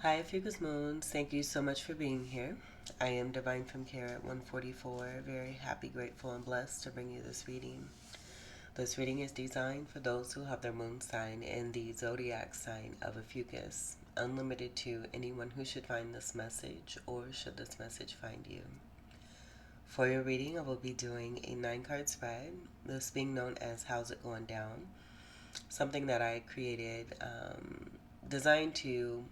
Hi, Ophiuchus Moons. Thank you so much for being here. I am Divine from Care at 144. Very happy, grateful, and blessed to bring you this reading. This reading is designed for those who have their moon sign in the zodiac sign of Ophiuchus, unlimited to anyone who should find this message or should this message find you. For your reading, I will be doing a 9-card spread, this being known as How's It Going Down, something that I created designed to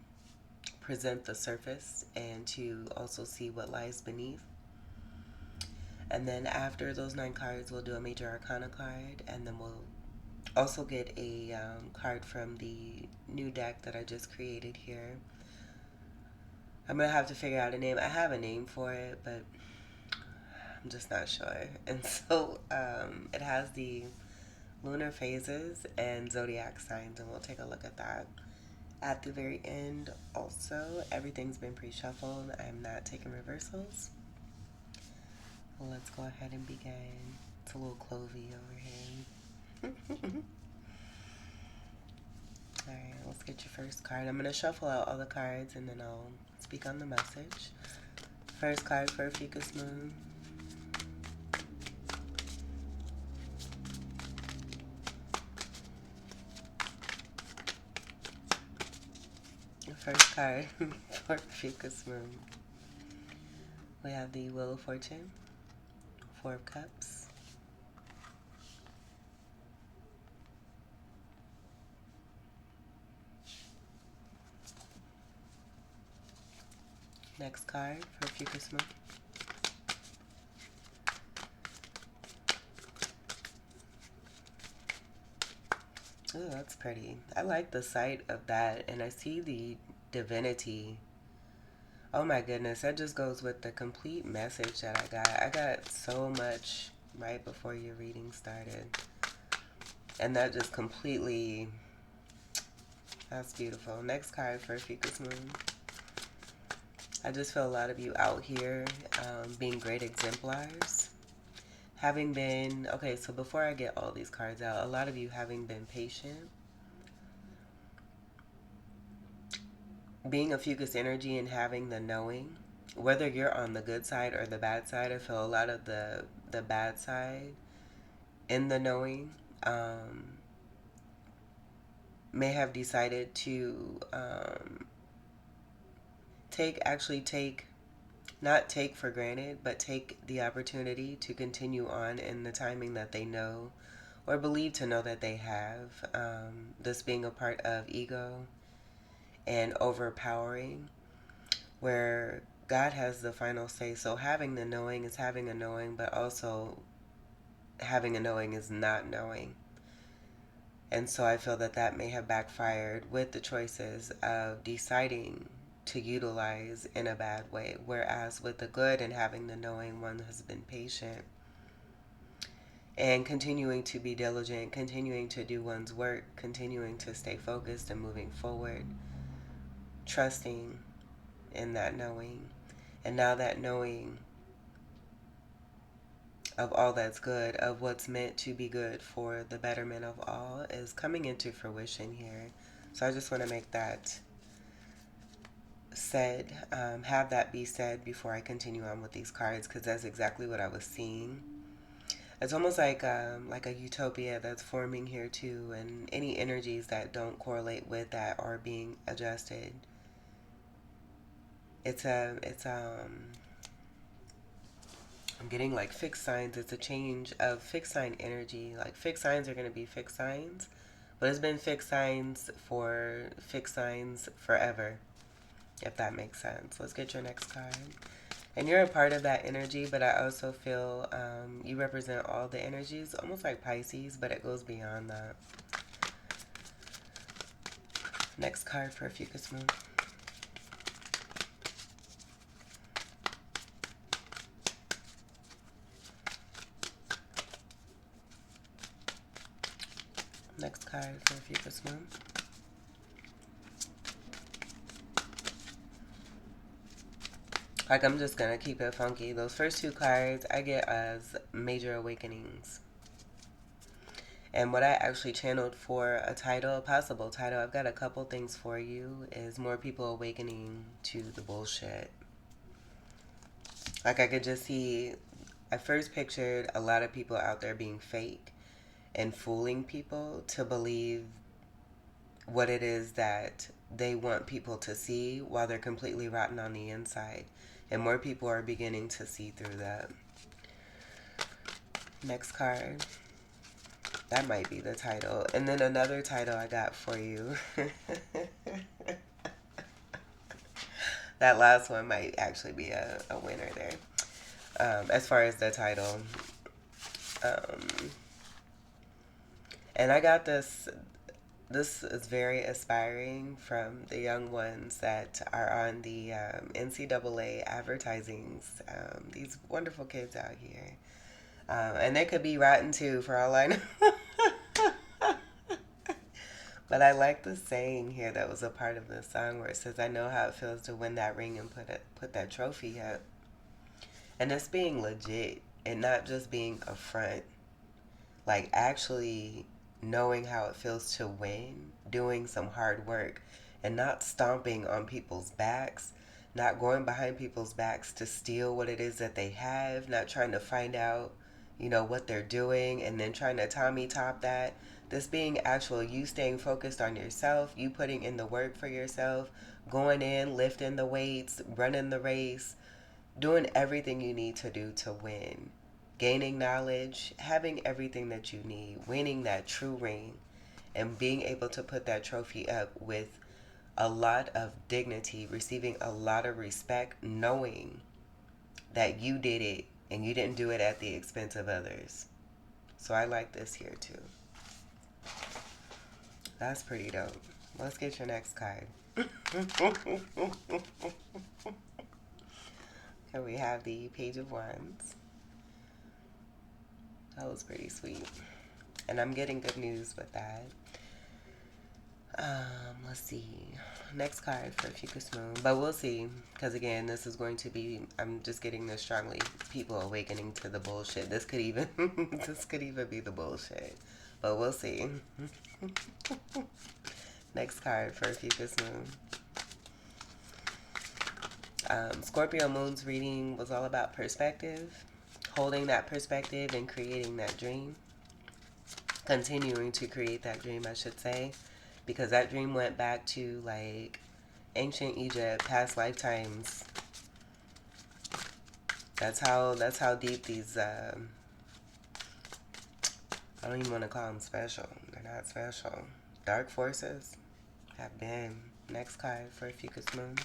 present the surface and to also see what lies beneath. And then after those 9 cards, we'll do a major arcana card, and then we'll also get a card from the new deck that I just created here. I'm gonna have to figure out a name. I have a name for it, but I'm just not sure. And so it has the lunar phases and zodiac signs, and we'll take a look at that at the very end. Also, everything's been pre-shuffled. I'm not taking reversals. Let's go ahead and begin. It's a little clovey over here. Alright, let's get your first card. I'm going to shuffle out all the cards and then I'll speak on the message. First card for Ophiuchus Moon. First card for Ophiuchus Moon. We have the Wheel of Fortune, 4 of Cups, next card for Ophiuchus Moon. Oh, that's pretty. I like the sight of that, and I see the divinity. Oh my goodness, that just goes with the complete message that I got. I got so much right before your reading started. And that just completely, that's beautiful. Next card for Ophiuchus Moon. I just feel a lot of you out here being great exemplars. Having been, okay, so before I get all these cards out, a lot of you having been patient. Being Ophiuchus energy and having the knowing, whether you're on the good side or the bad side, I feel a lot of the bad side in the knowing may have decided to not take for granted, but take the opportunity to continue on in the timing that they know or believe to know that they have. This being a part of ego and overpowering, where God has the final say. So having the knowing is having a knowing, but also having a knowing is not knowing. And so I feel that that may have backfired with the choices of deciding to utilize in a bad way. Whereas with the good and having the knowing, one has been patient and continuing to be diligent, continuing to do one's work, continuing to stay focused and moving forward, trusting in that knowing. And now that knowing of all that's good, of what's meant to be good for the betterment of all, is coming into fruition here. So I just want to make that said, have that be said before I continue on with these cards, because that's exactly what I was seeing. It's almost like a utopia that's forming here too, and any energies that don't correlate with that are being adjusted. I'm getting like fixed signs. It's a change of fixed sign energy. Like fixed signs are going to be fixed signs, but it's been fixed signs for fixed signs forever, if that makes sense. Let's get your next card. And you're a part of that energy, but I also feel you represent all the energies, almost like Pisces, but it goes beyond that. Next card for Ophiuchus Moon. Next card for Ophiuchus Moon. Like, I'm just going to keep it funky. Those first 2 cards I get as major awakenings. And what I actually channeled for a title, a possible title, I've got a couple things for you, is more people awakening to the bullshit. Like I could just see, I first pictured a lot of people out there being fake and fooling people to believe what it is that they want people to see while they're completely rotten on the inside. And more people are beginning to see through that. Next card. That might be the title. And then another title I got for you. That last one might actually be a winner there. As far as the title. And I got this. This is very aspiring from the young ones that are on the NCAA advertisings. These wonderful kids out here. And they could be rotten too, for all I know. But I like the saying here that was a part of the song where it says, "I know how it feels to win that ring and put that trophy up." And it's being legit and not just being a front. Like actually knowing how it feels to win, doing some hard work, and not stomping on people's backs, not going behind people's backs to steal what it is that they have, not trying to find out, what they're doing and then trying to Tommy top that. This being actual, you staying focused on yourself, you putting in the work for yourself, going in, lifting the weights, running the race, doing everything you need to do to win. Gaining knowledge, having everything that you need, winning that true ring, and being able to put that trophy up with a lot of dignity, receiving a lot of respect, knowing that you did it and you didn't do it at the expense of others. So I like this here too. That's pretty dope. Let's get your next card. Here we have the Page of Wands. That was pretty sweet. And I'm getting good news with that. Let's see. Next card for Ophiuchus Moon. But we'll see. Because again, this is going to be, I'm just getting this strongly, people awakening to the bullshit. This could even be the bullshit. But we'll see. Next card for Ophiuchus Moon. Scorpio Moon's reading was all about perspective. Holding that perspective and creating that dream. Continuing to create that dream, I should say. Because that dream went back to like ancient Egypt, past lifetimes. That's how deep these I don't even want to call them special. They're not special. Dark forces have been. Next card for Ophiuchus Moon.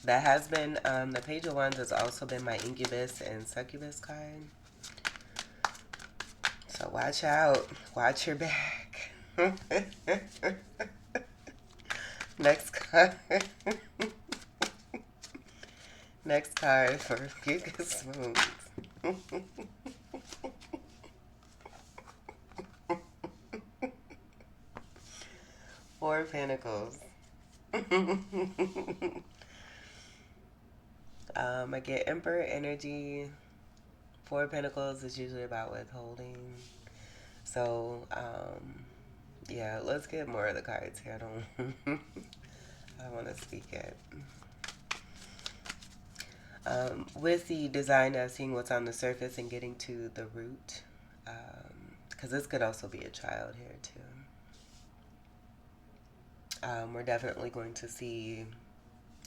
That has been, the Page of Wands has also been my Incubus and Succubus card. So watch out. Watch your back. Next card. Next card for Ophiuchus Moon. Four of Pentacles. I get Emperor energy. Four of Pentacles is usually about withholding. So, yeah, let's get more of the cards here. I don't want to speak it. With the design of seeing what's on the surface and getting to the root, because this could also be a child here too. We're definitely going to see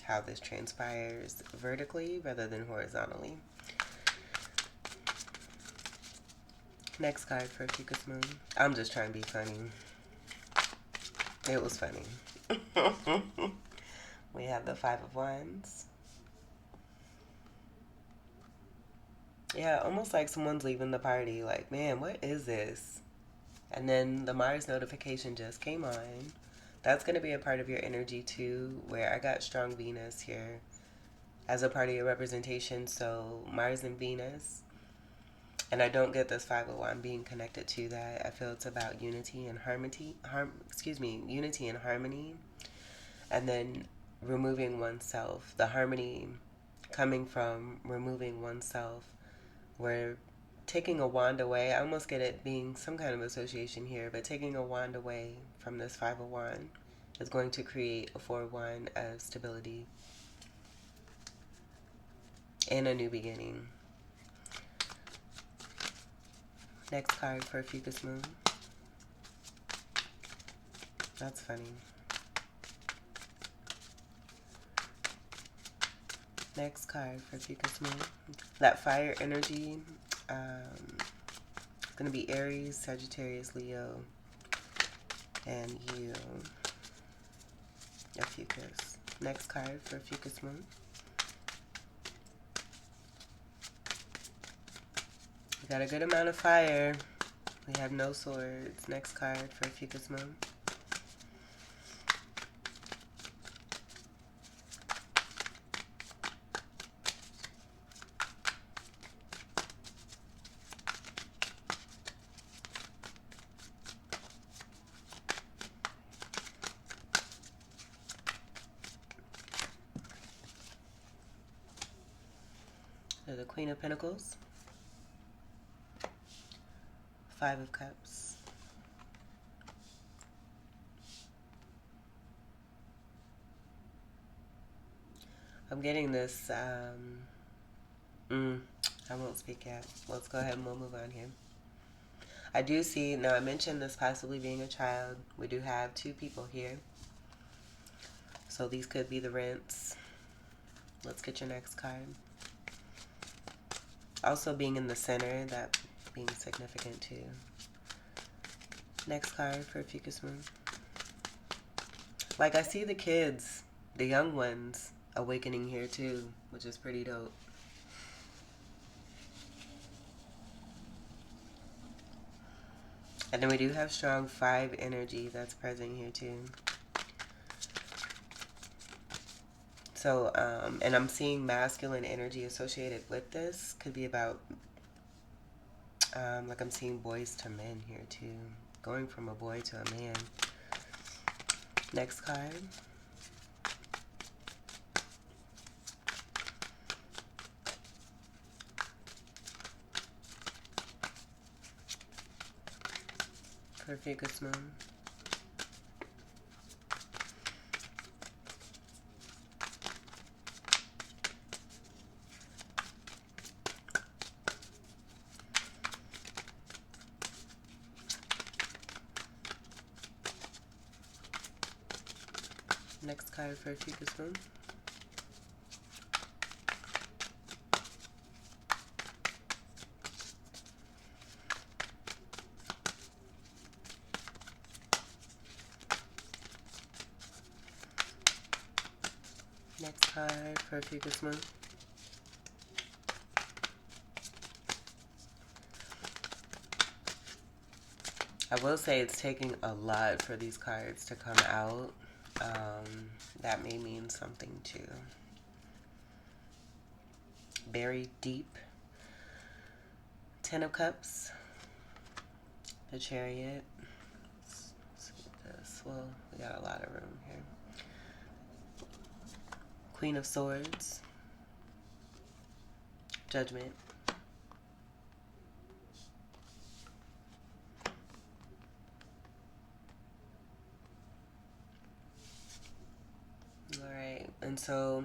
how this transpires vertically rather than horizontally. Next card for Ophiuchus Moon. I'm just trying to be funny. It was funny. We have the Five of Wands. Yeah, almost like someone's leaving the party. Like, man, what is this? And then the Mars notification just came on. That's going to be a part of your energy too, where I got strong Venus here as a part of your representation. So Mars and Venus. And I don't get this 501 being connected to that. I feel it's about unity and unity and harmony. And then removing oneself. The harmony coming from removing oneself. We're taking a wand away. I almost get it being some kind of association here, but taking a wand away from this 5 of Wand is going to create a 4 of Wand of stability and a new beginning. Next card for Ophiuchus Moon. That's funny. Next card for Ophiuchus Moon. That fire energy. It's going to be Aries, Sagittarius, Leo, and you, Ophiuchus. Next card for Ophiuchus Moon. We got a good amount of fire. We have no swords. Next card for Ophiuchus Moon. The Queen of Pentacles, 5 of Cups, I'm getting this, I won't speak yet. Let's go ahead and we'll move on here. I do see, now I mentioned this possibly being a child. We do have 2 people here. So these could be the rents. Let's get your next card. Also being in the center, that being significant too. Next card for Ophiuchus Moon. Like I see the kids, the young ones, awakening here too, which is pretty dope. And then we do have strong 5 energy that's present here too. So, and I'm seeing masculine energy associated with this. Could be about, like I'm seeing boys to men here too. Going from a boy to a man. Next card. For Ophiuchus Moon. Next card for Ophiuchus Moon. Next card for Ophiuchus Moon. I will say it's taking a lot for these cards to come out. That may mean something too. Buried deep. 10 of Cups. The Chariot. Let's see this. Well, we got a lot of room here. Queen of Swords. Judgment. Alright, and so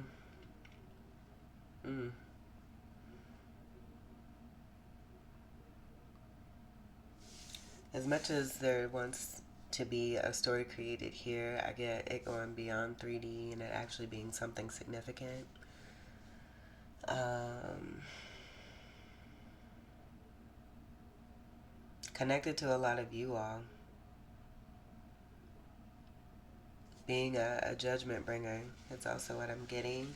as much as there wants to be a story created here, I get it going beyond 3D and it actually being something significant. Connected to a lot of you all. Being a judgment bringer is also what I'm getting.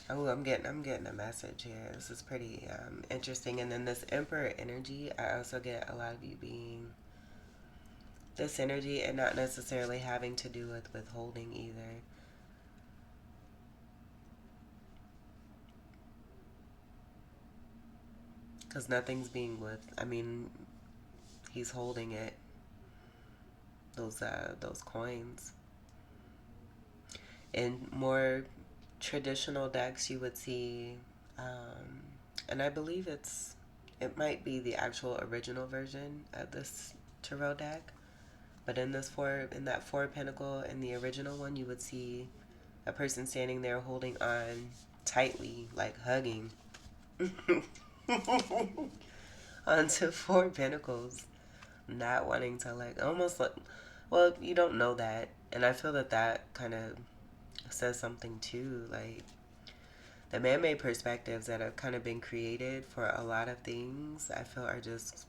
Oh, I'm getting a message here. This is pretty interesting. And then this Emperor energy, I also get a lot of you being this energy and not necessarily having to do with withholding either. Because nothing's being he's holding it. Those coins. In more traditional decks, you would see, and I believe it might be the actual original version of this tarot deck. But in that four pentacle in the original one, you would see a person standing there holding on tightly, like hugging, onto four pentacles, not wanting to like almost like. Well, you don't know that, and I feel that that kind of says something too, like the man-made perspectives that have kind of been created for a lot of things. I feel are just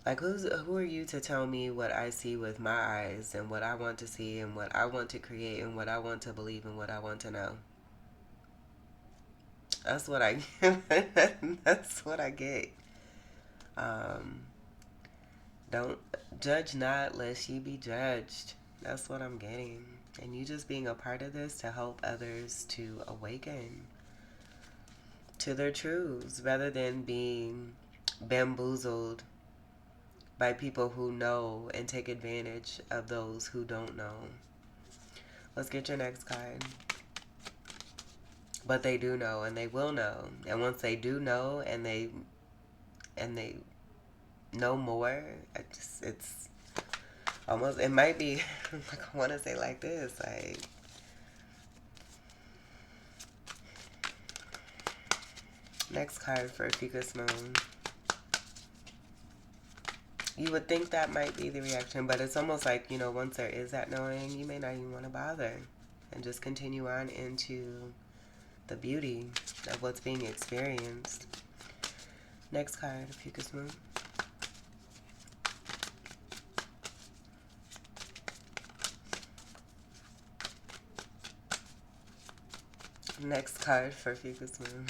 like, who are you to tell me what I see with my eyes and what I want to see and what I want to create and what I want to believe and what I want to know? That's what I that's what I get. Um, don't judge not lest ye be judged. That's what I'm getting. And you just being a part of this to help others to awaken to their truths rather than being bamboozled by people who know and take advantage of those who don't know. Let's get your next card. But they do know and they will know. And once they do know and they know more, it's almost, it might be like, I want to say like this, like, next card for Ophiuchus Moon. You would think that might be the reaction, but it's almost like, once there is that knowing, you may not even want to bother and just continue on into the beauty of what's being experienced. Next card, Ophiuchus Moon. Next card for Ophiuchus Moon.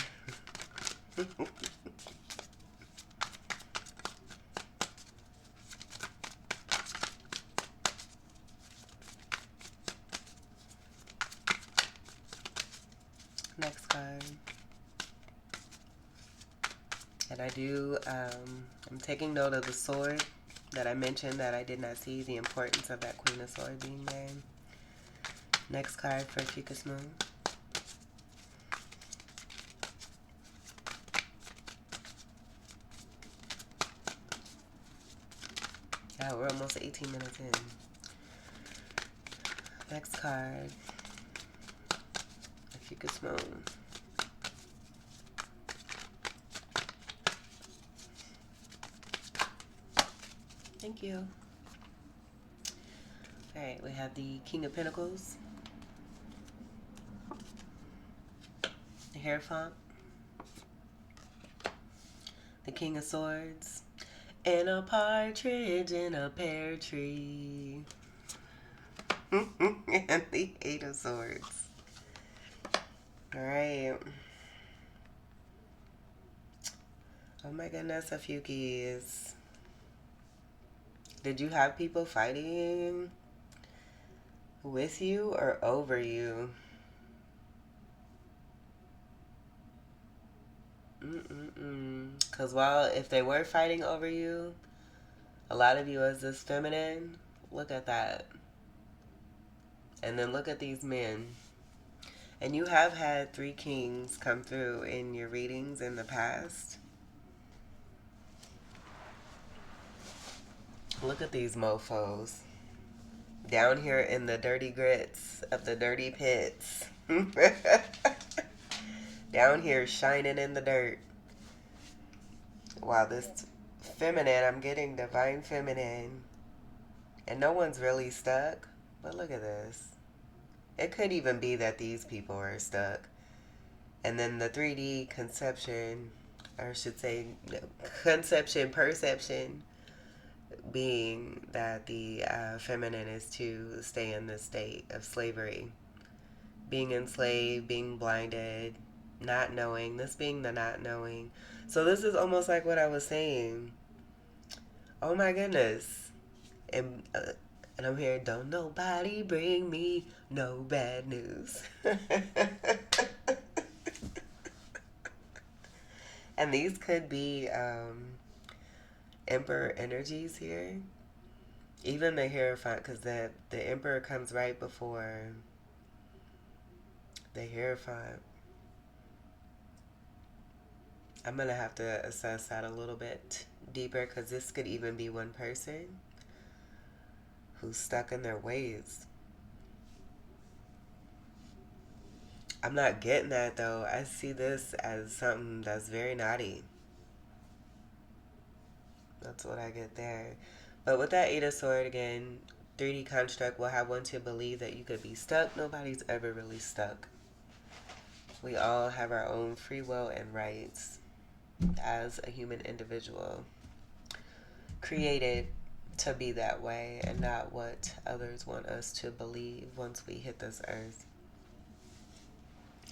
Next card. And I'm taking note of the sword that I mentioned that I did not see, the importance of that Queen of Swords being there. Next card for Ophiuchus Moon. Yeah, we're almost 18 minutes in. Next card. Ophiuchus Moon. Thank you. Alright, we have the King of Pentacles. The Hierophant. The King of Swords. And a partridge in a pear tree. And the Eight of Swords. Alright. Oh my goodness, Ophiuchus. Did you have people fighting with you or over you? Because while if they were fighting over you, a lot of you as this feminine, look at that. And then look at these men. And you have had 3 kings come through in your readings in the past. Look at these mofos. Down here in the dirty grits of the dirty pits. Down here shining in the dirt. Wow, this feminine, I'm getting divine feminine. And no one's really stuck. But look at this. It could even be that these people are stuck. And then the 3D conception, or I should say conception, perception, being that the feminine is to stay in this state of slavery. Being enslaved, being blinded, not knowing, this being the not knowing. So this is almost like what I was saying. Oh my goodness. And I'm here, don't nobody bring me no bad news. And these could be Emperor energies here. Even the Hierophant, because the Emperor comes right before The Hierophant. I'm going to have to assess that a little bit deeper because this could even be one person who's stuck in their ways. I'm not getting that though. I see this as something that's very naughty. That's what I get there. But with that Eight of Sword again, 3D construct will have one to believe that you could be stuck. Nobody's ever really stuck. We all have our own free will and rights as a human individual, created to be that way and not what others want us to believe once we hit this earth.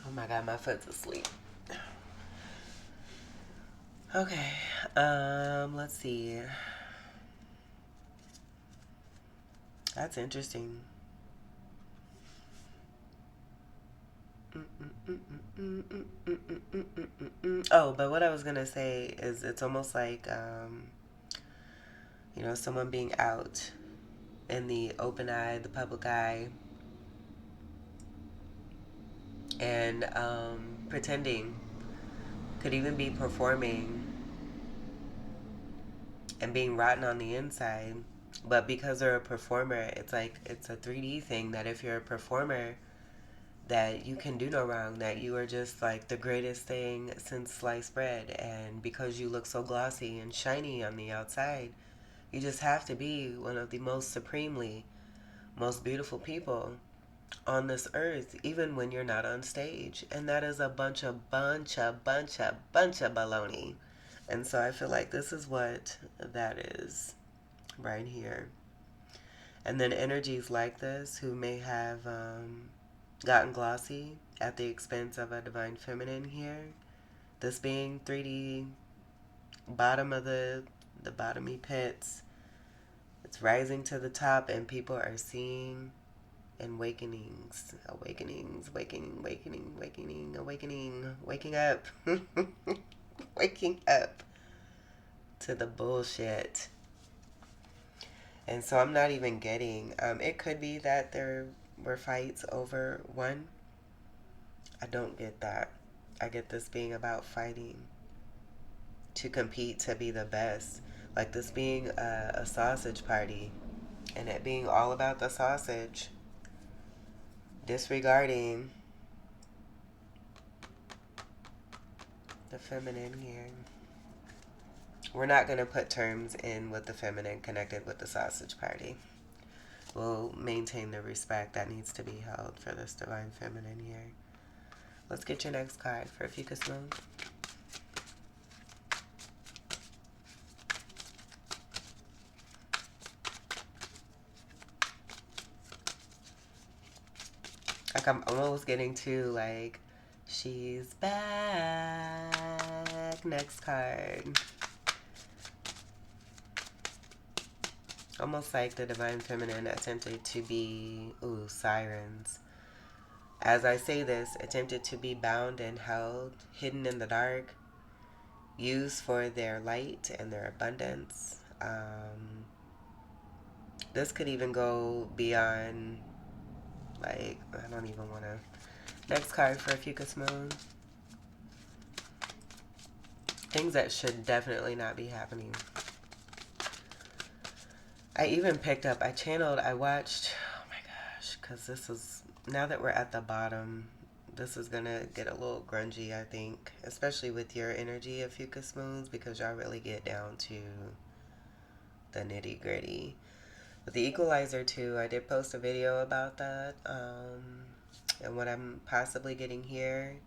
Oh my God, my foot's asleep. Okay, let's see. That's interesting. Oh, but what I was gonna say is it's almost like, someone being out in the open eye, the public eye, and pretending, could even be performing and being rotten on the inside. But because they're a performer, it's like it's a 3D thing that if you're a performer, that you can do no wrong, that you are just like the greatest thing since sliced bread. And because you look so glossy and shiny on the outside, you just have to be one of the most supremely, most beautiful people on this earth, even when you're not on stage. And that is a bunch of baloney. And so I feel like this is what that is right here. And then energies like this who may have gotten glossy at the expense of a divine feminine here. This being 3D bottom of the bottomy pits. It's rising to the top and people are seeing and waking up. Waking up to the bullshit. And so I'm not even getting, it could be that there were fights over one. I don't get that. I get this being about fighting to compete to be the best. Like this being a sausage party and it being all about the sausage, disregarding the feminine here. We're not going to put terms in with the feminine connected with the sausage party. We'll maintain the respect that needs to be held for this divine feminine here. Let's get your next card for Ophiuchus Moon. Like I'm almost getting to like, she's back. Next card. Almost like the divine feminine attempted to be, sirens. As I say this, attempted to be bound and held, hidden in the dark, used for their light and their abundance. This could even go beyond, like, I don't even want to. Next card for Ophiuchus Moon. Things that should definitely not be happening. I even picked up, I watched, oh my gosh, because this is, now that we're at the bottom, this is going to get a little grungy, I think, especially with your energy of Ophiuchus Moons, because y'all really get down to the nitty gritty. With the Equalizer too, I did post a video about that, and what I'm possibly getting here.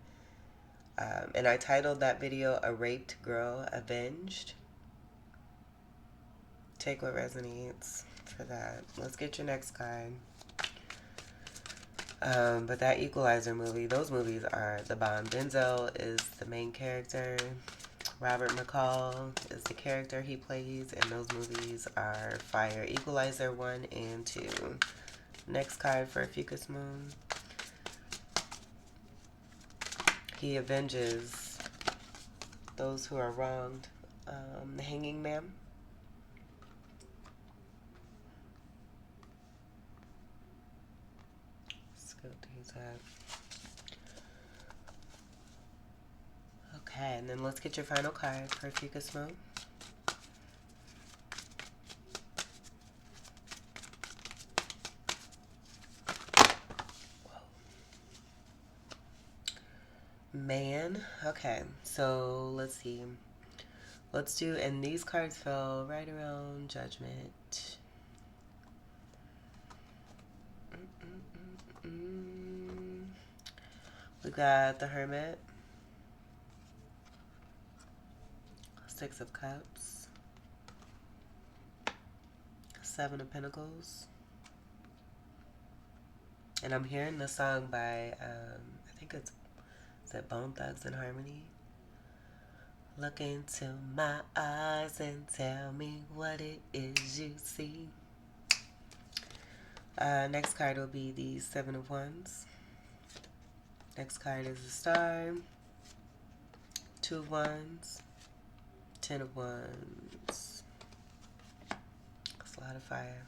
And I titled that video, A Raped Girl Avenged. Take what resonates for that. Let's get your next card. But that Equalizer movie, those movies are the bomb. Denzel is the main character. Robert McCall is the character he plays, and those movies are fire. Equalizer 1 and 2. Next card for Ophiuchus Moon. He avenges those who are wronged. The Hanging Man. Let's go through that. Okay, and then let's get your final card for Ophiuchus mode. Man. Okay, so let's see. Let's do, and these cards fell right around Judgment. We got the Hermit, Six of Cups, Seven of Pentacles, and I'm hearing the song by, I think it's, is it Bone Thugs and Harmony? Look into my eyes and tell me what it is you see. Next card will be the Seven of Wands. Next card is the Star, Two of Wands, Ten of Wands. That's a lot of fire.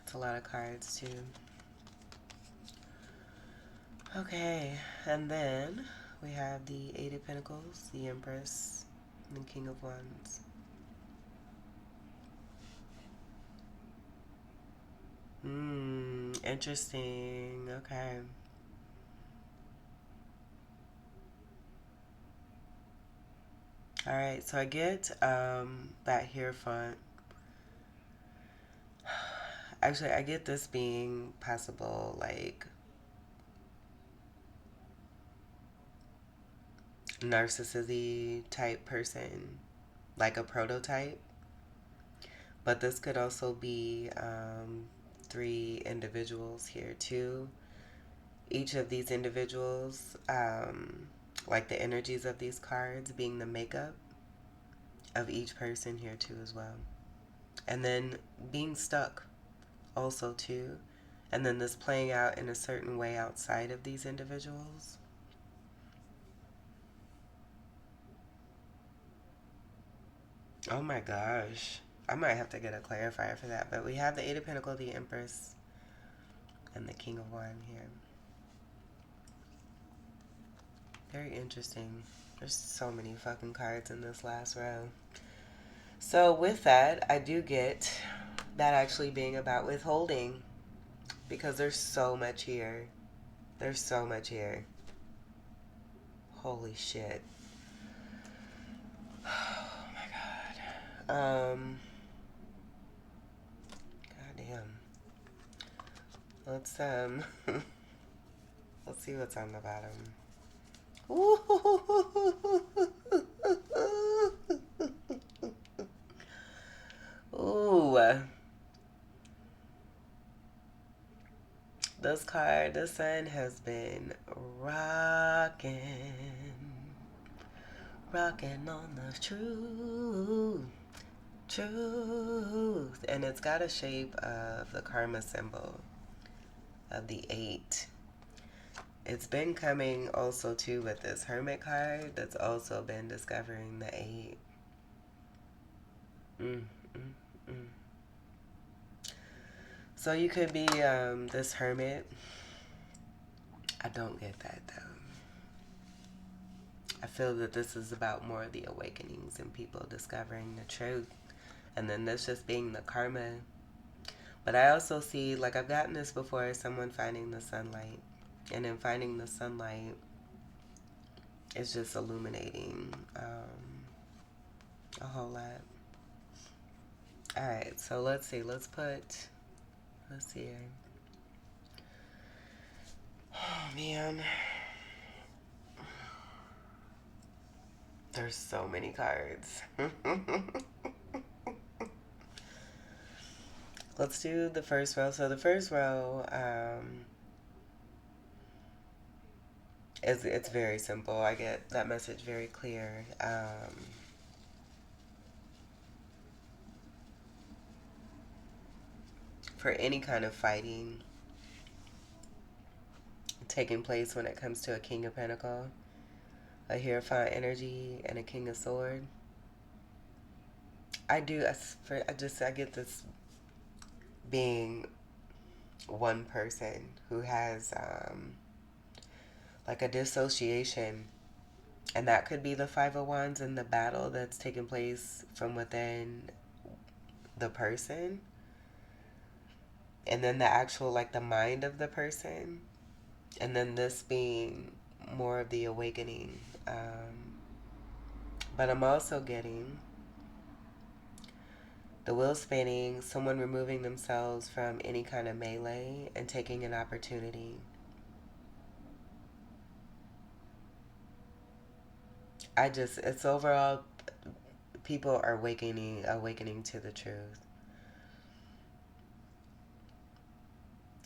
It's a lot of cards too. Okay, and then we have the Eight of Pentacles, the Empress, and the King of Wands. Interesting. Okay. Alright, so I get that Hierophant. Actually, I get this being possible, like, narcissistic type person, like a prototype. But this could also be three individuals here too. Each of these individuals, like the energies of these cards being the makeup of each person here too as well. And then being stuck also too. And then this playing out in a certain way outside of these individuals. Oh my gosh. I might have to get a clarifier for that. But we have the Eight of Pentacles, the Empress, and the King of Wands here. Very interesting. There's so many fucking cards in this last row. So with that, I do get that actually being about withholding. Because there's so much here. There's so much here. Holy shit. Oh my god. Goddamn. Let's let's see what's on the bottom. Ooh. This card, the sun has been rocking on the truth. And it's got a shape of the karma symbol of the 8. It's been coming also too with this Hermit card that's also been discovering the 8. So you could be this Hermit. I don't get that though. I feel that this is about more of the awakenings and people discovering the truth. And then this just being the karma. But I also see, like I've gotten this before, someone finding the sunlight. And in finding the sunlight, it's just illuminating a whole lot. Alright, so let's see. Let's see here. Oh, man. There's so many cards. Let's do the first row. So the first row, it's very simple. I get that message very clear. For any kind of fighting taking place when it comes to a King of Pentacles, a Hierophant energy, and a King of Swords. I do. I get this being one person who has like a dissociation, and that could be the Five of Wands and the battle that's taking place from within the person, and then the actual like the mind of the person, and then this being more of the awakening. But I'm also getting the wheel spinning, someone removing themselves from any kind of melee and taking an opportunity. It's overall, people are awakening to the truth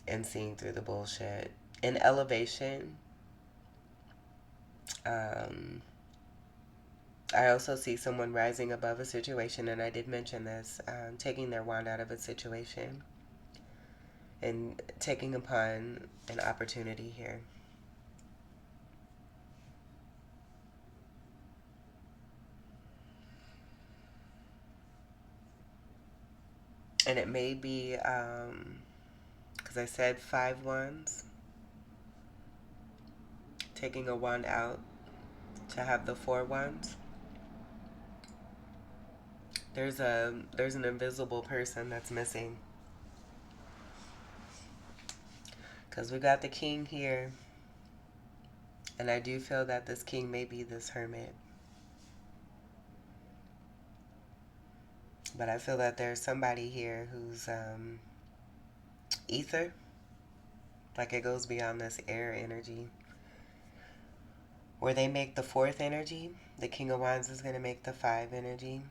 and seeing through the bullshit. In elevation, um, I also see someone rising above a situation, and I did mention this, taking their wand out of a situation and taking upon an opportunity here. And it may be, because I said 5 wands, taking a wand out to have the 4 wands. There's an invisible person that's missing. Because we got the king here, and I do feel that this king may be this hermit. But I feel that there's somebody here who's ether, like it goes beyond this air energy, where they make the 4th energy. The King of Wands is going to make the 5 energy.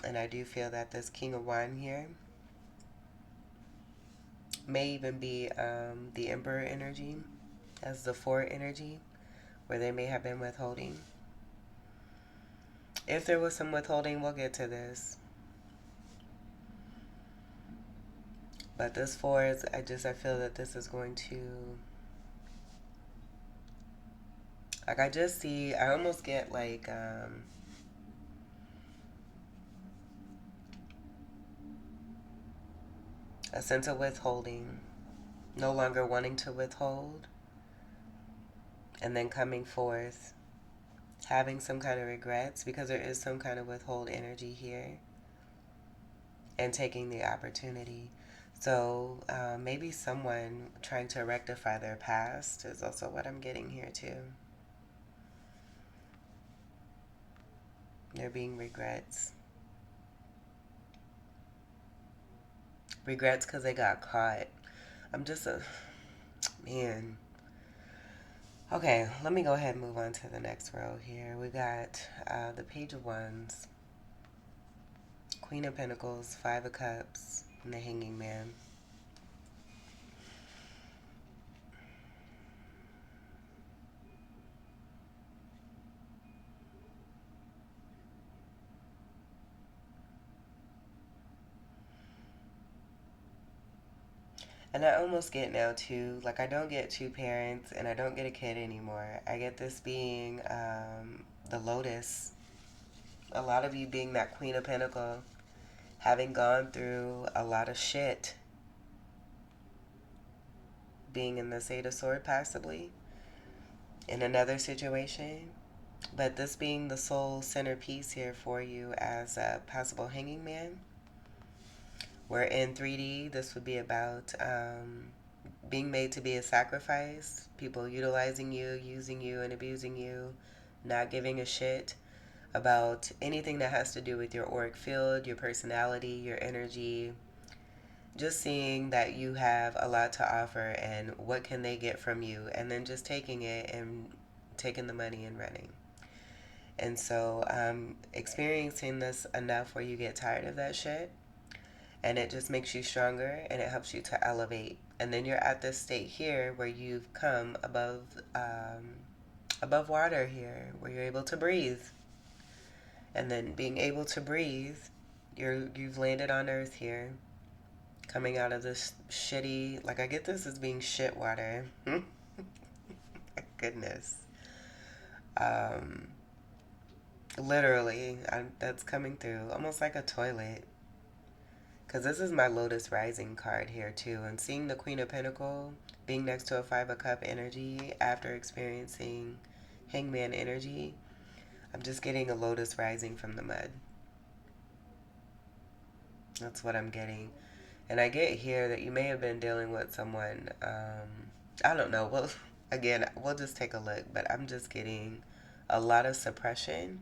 And I do feel that this King of Wands here may even be the Emperor energy as the 4 energy, where they may have been withholding. If there was some withholding, we'll get to this. But this 4 is, I feel that this is going to, like, I almost get like, a sense of withholding, no longer wanting to withhold, and then coming forth, having some kind of regrets because there is some kind of withhold energy here, and taking the opportunity. So maybe someone trying to rectify their past is also what I'm getting here too. There being regrets. Regrets because they got caught. I'm just a... Man. Okay, let me go ahead and move on to the next row here. We got the Page of Wands, Queen of Pentacles, 5 of Cups, and the Hanging Man. And I almost get now too, like I don't get 2 parents and I don't get a kid anymore. I get this being the Lotus. A lot of you being that Queen of Pentacles, having gone through a lot of shit. Being in the Eight of Swords possibly. In another situation. But this being the soul centerpiece here for you as a possible Hanging Man. Where in 3D, this would be about being made to be a sacrifice, people utilizing you, using you, and abusing you, not giving a shit about anything that has to do with your auric field, your personality, your energy, just seeing that you have a lot to offer and what can they get from you, and then just taking it and taking the money and running. And so experiencing this enough where you get tired of that shit, and it just makes you stronger and it helps you to elevate. And then you're at this state here where you've come above water here, where you're able to breathe. And then being able to breathe, you've landed on earth here, coming out of this shitty, like I get this as being shit water. Goodness. Literally, that's coming through almost like a toilet. Because this is my Lotus Rising card here too. And seeing the Queen of Pentacles being next to a Five of Cup energy after experiencing Hangman energy, I'm just getting a Lotus Rising from the mud. That's what I'm getting. And I get here that you may have been dealing with someone, I don't know. Well, again, we'll just take a look. But I'm just getting a lot of suppression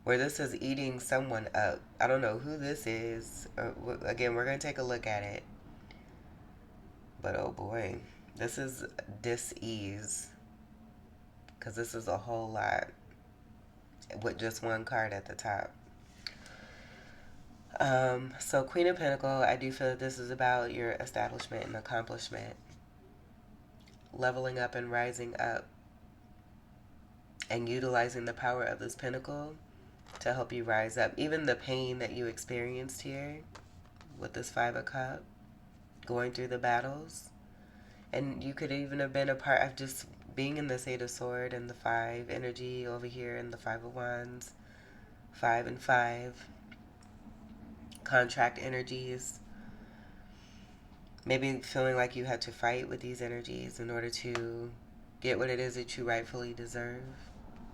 where this is eating someone up. I don't know who this is. Again, we're going to take a look at it. But oh boy, this is dis-ease. Because this is a whole lot with just one card at the top. So Queen of Pentacles, I do feel that this is about your establishment and accomplishment. Leveling up and rising up. And utilizing the power of this pentacle to help you rise up. Even the pain that you experienced here with this Five of Cups, going through the battles. And you could even have been a part of just being in this Eight of Swords and the Five energy over here and the Five of Wands. 5 and 5. Contract energies. Maybe feeling like you had to fight with these energies in order to get what it is that you rightfully deserve.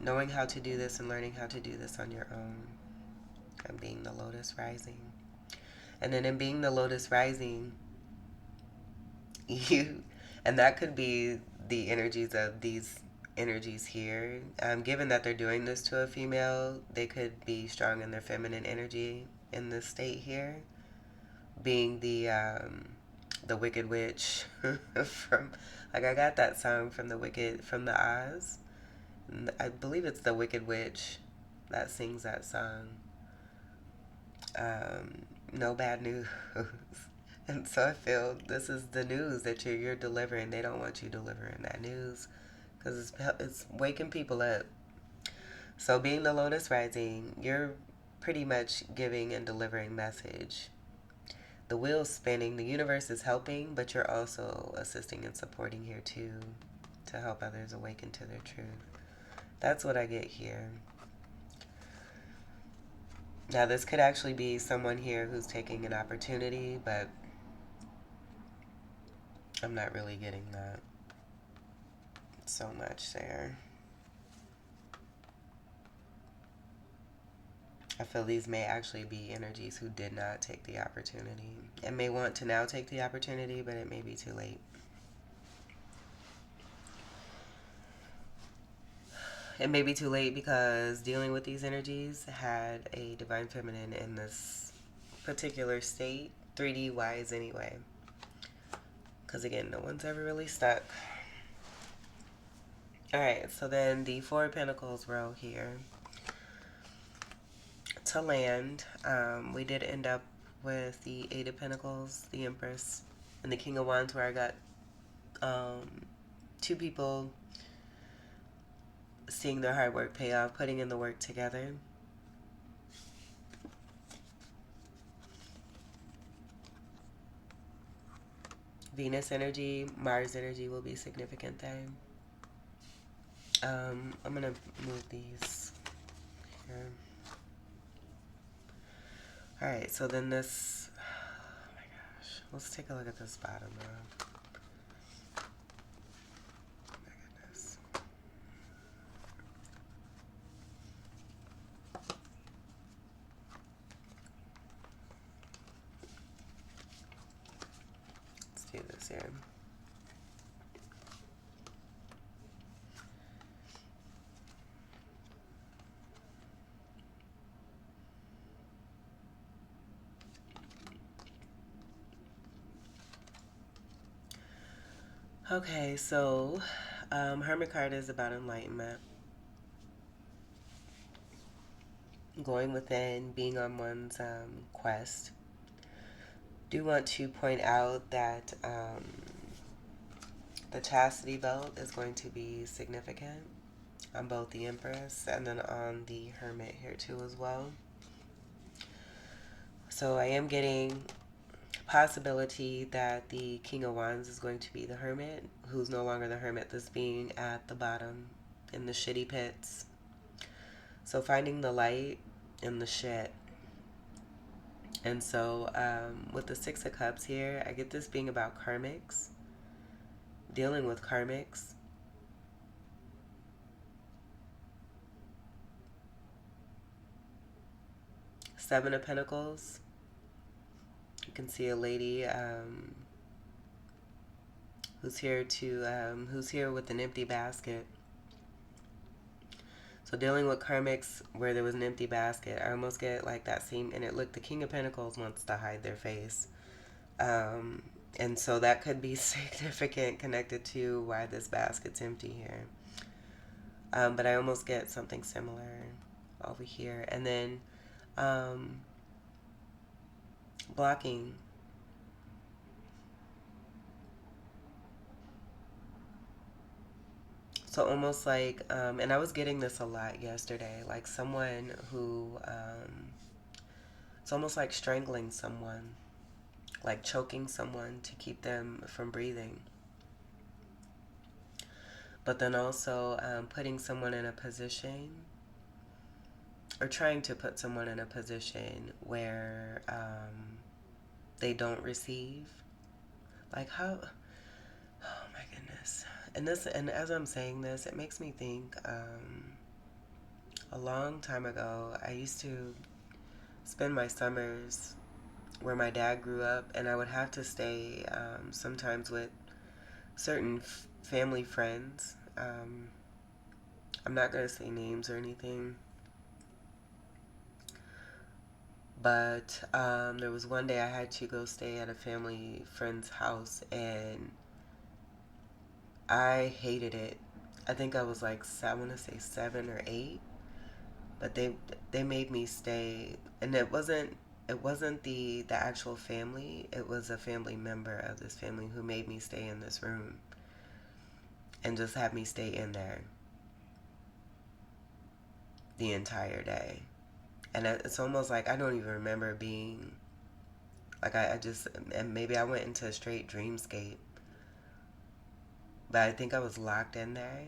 Knowing how to do this and learning how to do this on your own. And being the Lotus Rising. And then in being the Lotus Rising, and that could be the energies of these energies here. Given that they're doing this to a female, they could be strong in their feminine energy in this state here. Being the Wicked Witch from, like, I got that song from the Oz. I believe it's the Wicked Witch that sings that song. No bad news. And so I feel this is the news that you're delivering. They don't want you delivering that news because it's waking people up. So being the Lotus Rising, you're pretty much giving and delivering message. The wheel's spinning. The universe is helping, but you're also assisting and supporting here too to help others awaken to their truth. That's what I get here. Now, this could actually be someone here who's taking an opportunity, but I'm not really getting that so much there. I feel these may actually be energies who did not take the opportunity and may want to now take the opportunity, but it may be too late. It may be too late because dealing with these energies had a divine feminine in this particular state, 3D wise anyway. Because again, no one's ever really stuck. Alright, so then the Four of Pentacles row here. To land, we did end up with the Eight of Pentacles, the Empress, and the King of Wands, where I got two people seeing their hard work pay off, putting in the work together. Venus energy, Mars energy will be significant there. I'm going to move these here. Alright, so then this, oh my gosh, let's take a look at this bottom row. Do this here. Okay, so Hermit card is about enlightenment. Going within, being on one's quest. Do want to point out that the chastity belt is going to be significant on both the Empress and then on the Hermit here too as well. So I am getting possibility that the King of Wands is going to be the Hermit, who's no longer the Hermit, this being at the bottom in the shitty pits. So finding the light in the shit. And so with the Six of Cups here, I get this being about karmics, dealing with karmics. Seven of Pentacles. You can see a lady who's here with an empty basket. So dealing with karmics where there was an empty basket, I almost get like that same, and the King of Pentacles wants to hide their face. And so that could be significant connected to why this basket's empty here. But I almost get something similar over here. And then blocking. So almost like, and I was getting this a lot yesterday, like someone who, it's almost like strangling someone, like choking someone to keep them from breathing. But then also putting someone in a position, or trying to put someone in a position where they don't receive. Like how, oh my goodness. And as I'm saying this, it makes me think a long time ago, I used to spend my summers where my dad grew up, and I would have to stay sometimes with certain family friends. I'm not going to say names or anything, but there was one day I had to go stay at a family friend's house, and I hated it. I think I was like, I want to say 7 or 8, but they made me stay, and it wasn't the actual family. It was a family member of this family who made me stay in this room and just had me stay in there the entire day. And it's almost like I don't even remember being like I just, and maybe I went into a straight dreamscape, but I think I was locked in there,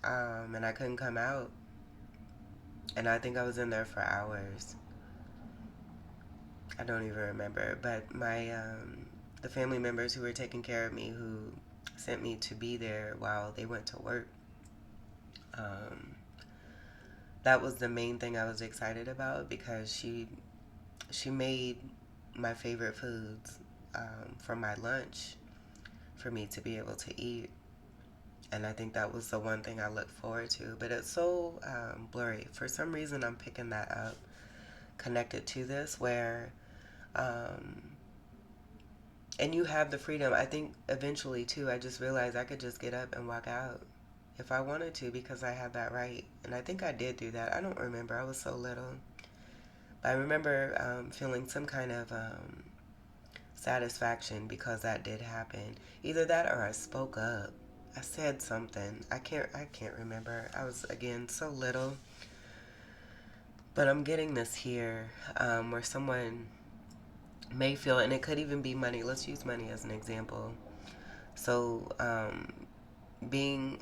and I couldn't come out, and I think I was in there for hours. I don't even remember, but the family members who were taking care of me, who sent me to be there while they went to work, that was the main thing I was excited about, because she made my favorite foods for my lunch for me to be able to eat. And I think that was the one thing I looked forward to. But it's so blurry. For some reason, I'm picking that up connected to this, where, and you have the freedom. I think eventually, too, I just realized I could just get up and walk out if I wanted to, because I had that right. And I think I did do that. I don't remember. I was so little. But I remember feeling some kind of satisfaction because that did happen. Either that or I spoke up. I said something. I can't remember. I was, again, so little. But I'm getting this here where someone may feel, and it could even be money. Let's use money as an example. So being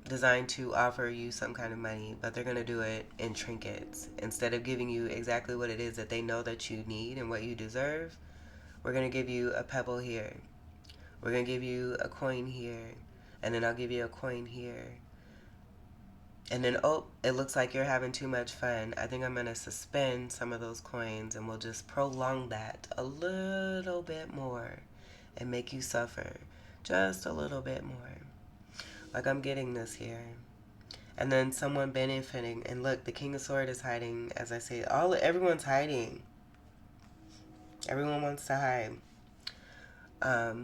designed to offer you some kind of money, but they're going to do it in trinkets. Instead of giving you exactly what it is that they know that you need and what you deserve, we're going to give you a pebble here. We're going to give you a coin here, and then I'll give you a coin here. And then, oh, it looks like you're having too much fun. I think I'm going to suspend some of those coins, and we'll just prolong that a little bit more and make you suffer just a little bit more. Like, I'm getting this here. And then someone benefiting. And look, the King of Swords is hiding, as I say. Everyone's hiding. Everyone wants to hide.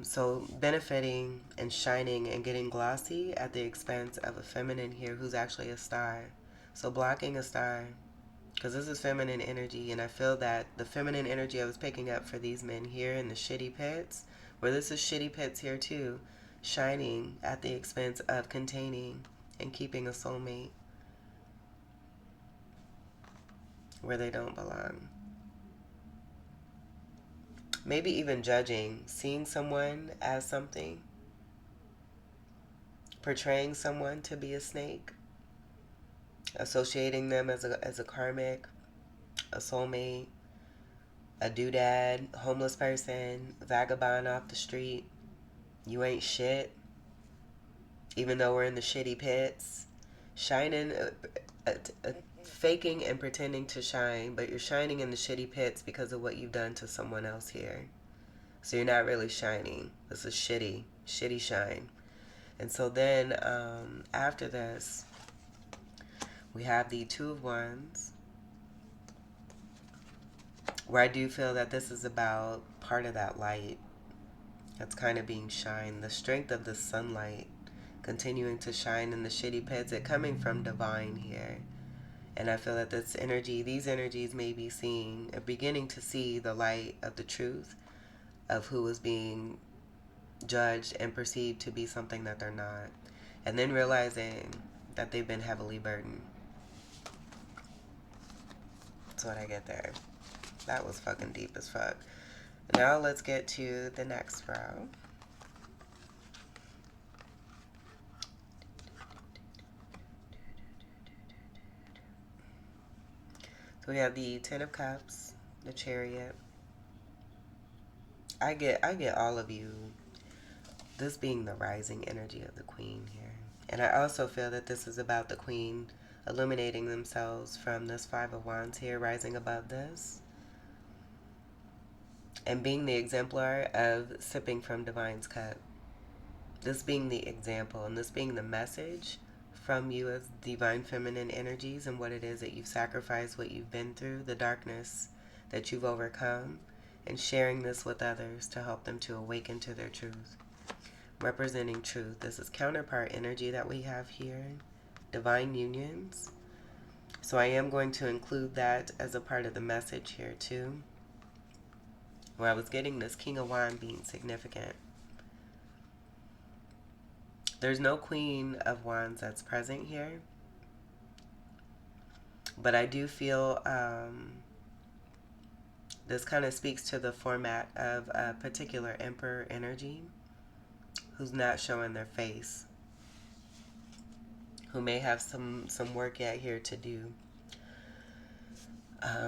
So benefiting and shining and getting glossy at the expense of a feminine here who's actually a star. So blocking a star, because this is feminine energy, and I feel that the feminine energy I was picking up for these men here in the shitty pits, where this is shitty pits here too, shining at the expense of containing and keeping a soulmate where they don't belong. Maybe even judging, seeing someone as something, portraying someone to be a snake, associating them as a karmic, a soulmate, a doodad, homeless person, vagabond off the street. You ain't shit, even though we're in the shitty pits. Shining, faking and pretending to shine, but you're shining in the shitty pits because of what you've done to someone else here. So you're not really shining. This is shitty shine. And so then after this, we have the Two of Wands, where I do feel that this is about part of that light that's kind of being shined, the strength of the sunlight continuing to shine in the shitty pits, it coming from divine here. And I feel that this energy, these energies may be seeing, beginning to see the light of the truth of who is being judged and perceived to be something that they're not. And then realizing that they've been heavily burdened. That's what I get there. That was fucking deep as fuck. Now let's get to the next row. So we have the Ten of Cups, the Chariot. I get all of you. This being the rising energy of the Queen here. And I also feel that this is about the Queen illuminating themselves from this Five of Wands here, rising above this. And being the exemplar of sipping from Divine's cup. This being the example and this being the message from you as divine feminine energies and what it is that you've sacrificed, what you've been through, the darkness that you've overcome, and sharing this with others to help them to awaken to their truth. Representing truth. This is counterpart energy that we have here. Divine unions. So I am going to include that as a part of the message here too. Where I was getting this King of Wands being significant. There's no Queen of Wands that's present here. But I do feel this kind of speaks to the format of a particular Emperor energy who's not showing their face. Who may have some work yet here to do.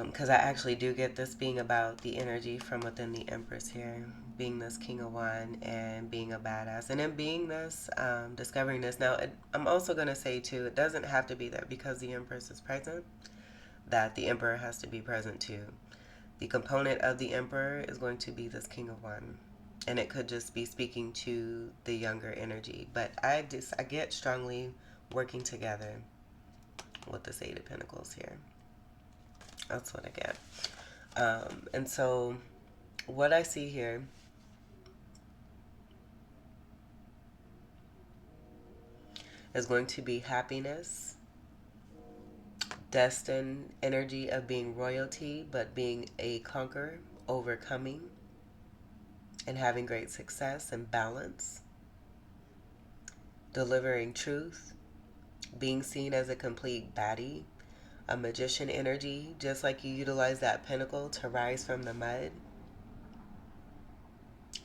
Because I actually do get this being about the energy from within the Empress here, being this King of Wands and being a badass. And then being this, discovering this. Now, I'm also going to say, too, it doesn't have to be that because the Empress is present, that the Emperor has to be present, too. The component of the Emperor is going to be this King of Wands. And it could just be speaking to the younger energy. But I get strongly working together with this Eight of Pentacles here. That's what I get. And so what I see here is going to be happiness, destined energy of being royalty, but being a conqueror, overcoming, and having great success and balance, delivering truth, being seen as a complete baddie, a magician energy, just like you utilize that pentacle to rise from the mud.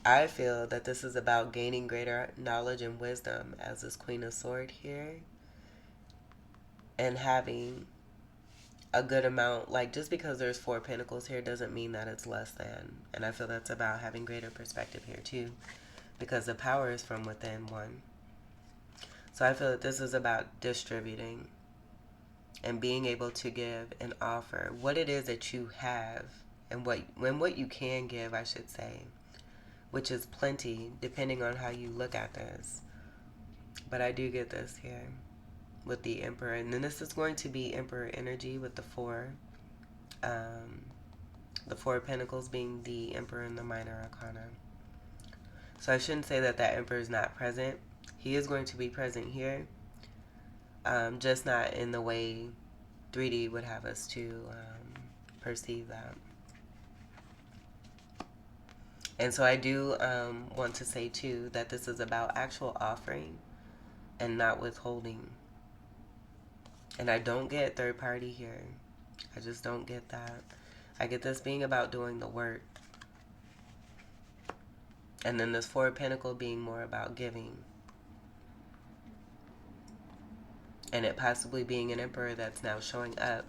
I feel that this is about gaining greater knowledge and wisdom as this Queen of Swords here. And having a good amount, like just because there's 4 pentacles here doesn't mean that it's less than. And I feel that's about having greater perspective here too. Because the power is from within one. So I feel that this is about distributing. And being able to give and offer what it is that you have and what you can give, I should say, which is plenty depending on how you look at this. But I do get this here with the Emperor, and then this is going to be Emperor energy with the 4 Pentacles being the Emperor and the Minor Arcana. So I shouldn't say that Emperor is not present. He is going to be present here. Just not in the way 3D would have us to perceive that. And so I do want to say too that this is about actual offering and not withholding. And I don't get third party here. I just don't get that. I get this being about doing the work. And then this 4 Pentacle being more about giving. and it possibly being an emperor that's now showing up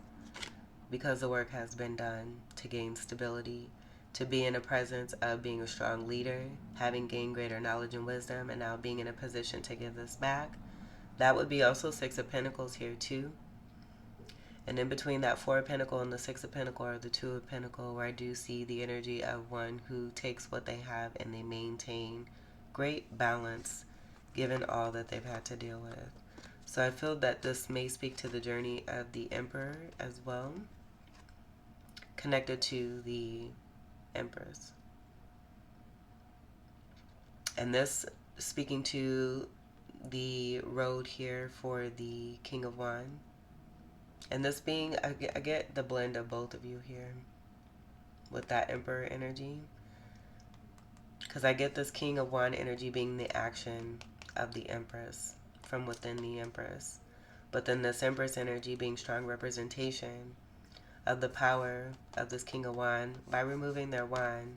because the work has been done to gain stability, to be in a presence of being a strong leader, having gained greater knowledge and wisdom, and now being in a position to give this back. That would be also Six of Pentacles here too. And in between that Four of Pentacles and the Six of Pentacles or the Two of Pentacles, where I do see the energy of one who takes what they have and they maintain great balance given all that they've had to deal with. So I feel that this may speak to the journey of the Emperor as well, connected to the Empress. And this speaking to the road here for the King of Wands. And this being, I get the blend of both of you here with that Emperor energy. Because I get this King of Wands energy being the action of the Empress from within the Empress. But then this Empress energy being strong representation of the power of this King of Wands by removing their wand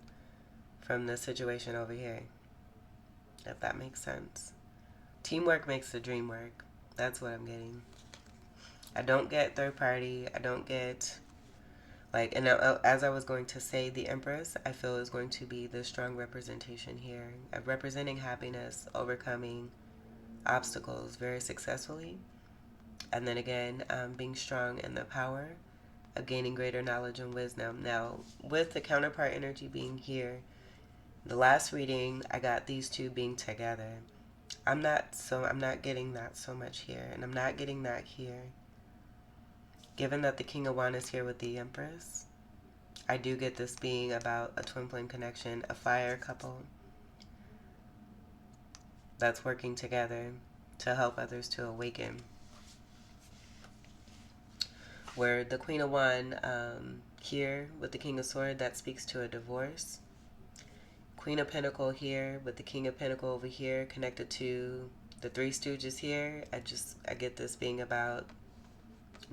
from the situation over here. If that makes sense. Teamwork makes the dream work. That's what I'm getting. I don't get third party. I don't get, like, and as I was going to say, the Empress, I feel is going to be the strong representation here of representing happiness, overcoming obstacles very successfully. And then again, being strong in the power of gaining greater knowledge and wisdom. Now, with the counterpart energy being here, the last reading, I got these two being together. I'm not getting that so much here, and I'm not getting that here. Given that the King of Wands is here with the Empress, I do get this being about a twin flame connection, a fire couple that's working together to help others to awaken. Where the Queen of Wands here with the King of Swords, that speaks to a divorce. Queen of Pentacles here with the King of Pentacles over here connected to the Three Stooges here. I get this being about